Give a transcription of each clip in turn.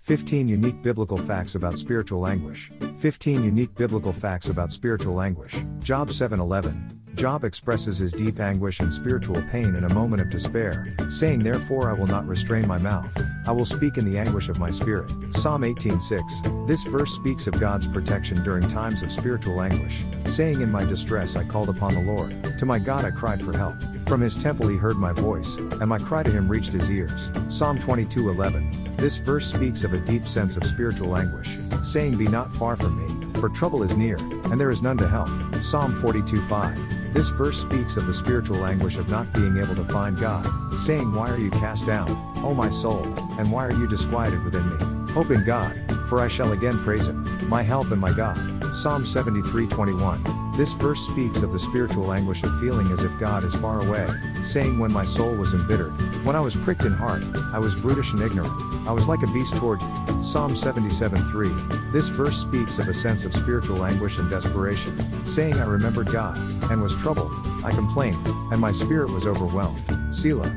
15 unique biblical facts about spiritual anguish. 15 unique biblical facts about spiritual anguish. Job 7:11. Job expresses his deep anguish and spiritual pain in a moment of despair, saying, "Therefore I will not restrain my mouth. I will speak in the anguish of my spirit." Psalm 18:6. This verse speaks of God's protection during times of spiritual anguish, saying, "In my distress I called upon the Lord. To my God I cried for help. From his temple he heard my voice, and my cry to him reached his ears." Psalm 22:11. This verse speaks of a deep sense of spiritual anguish, saying, "Be not far from me, for trouble is near, and there is none to help." Psalm 42:5. This verse speaks of the spiritual anguish of not being able to find God, saying, "Why are you cast down, O my soul, and why are you disquieted within me? Hope in God, for I shall again praise him, my help and my God." Psalm 73:21. This verse speaks of the spiritual anguish of feeling as if God is far away, saying, "When my soul was embittered, when I was pricked in heart, I was brutish and ignorant, I was like a beast toward you." Psalm 77:3. This verse speaks of a sense of spiritual anguish and desperation, saying, "I remembered God, and was troubled, I complained, and my spirit was overwhelmed." Selah.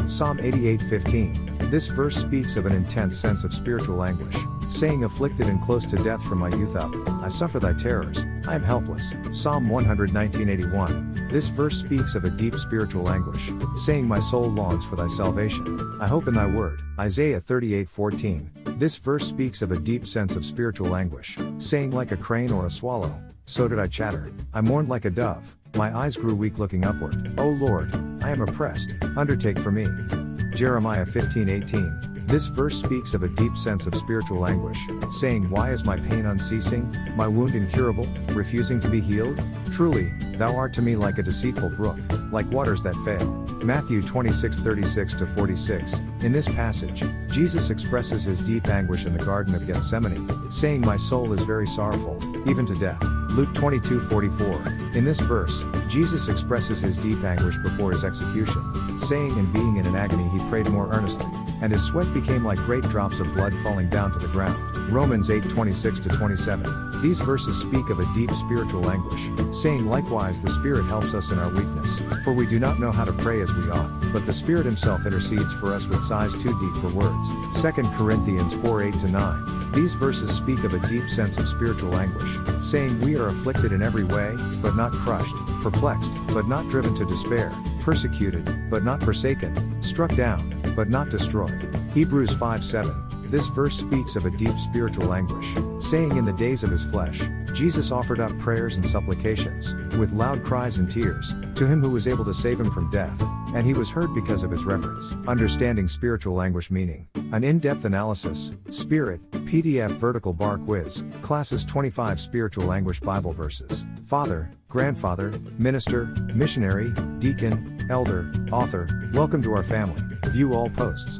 Psalm 88:15. This verse speaks of an intense sense of spiritual anguish, saying, "Afflicted and close to death from my youth up, I suffer thy terrors, I am helpless." Psalm 119:81. This verse speaks of a deep spiritual anguish, saying, "My soul longs for thy salvation, I hope in thy word." Isaiah 38:14. This verse speaks of a deep sense of spiritual anguish, saying, "Like a crane or a swallow, so did I chatter, I mourned like a dove, my eyes grew weak looking upward. O Lord, I am oppressed, undertake for me." Jeremiah 15:18. This verse speaks of a deep sense of spiritual anguish, saying, "Why is my pain unceasing, my wound incurable, refusing to be healed? Truly, thou art to me like a deceitful brook, like waters that fail." Matthew 26:36-46. In this passage, Jesus expresses his deep anguish in the Garden of Gethsemane, saying, "My soul is very sorrowful, even to death." Luke 22:44. In this verse, Jesus expresses his deep anguish before his execution, saying, "And being in an agony he prayed more earnestly, and his sweat became like great drops of blood falling down to the ground." Romans 8:26-27. These verses speak of a deep spiritual anguish, saying, "Likewise the Spirit helps us in our weakness, for we do not know how to pray as we ought, but the Spirit himself intercedes for us with sighs too deep for words." 2 Corinthians 4:8-9. These verses speak of a deep sense of spiritual anguish, saying, "We are afflicted in every way, but not crushed, perplexed, but not driven to despair, persecuted, but not forsaken, struck down, but not destroyed." Hebrews 5:7. This verse speaks of a deep spiritual anguish, saying, "In the days of his flesh, Jesus offered up prayers and supplications, with loud cries and tears, to him who was able to save him from death, and he was heard because of his reverence." Understanding spiritual anguish meaning. An in-depth analysis, Spirit, PDF vertical bar quiz, classes 25 spiritual anguish Bible verses. Father, grandfather, minister, missionary, deacon, elder, author, welcome to our family. View all posts.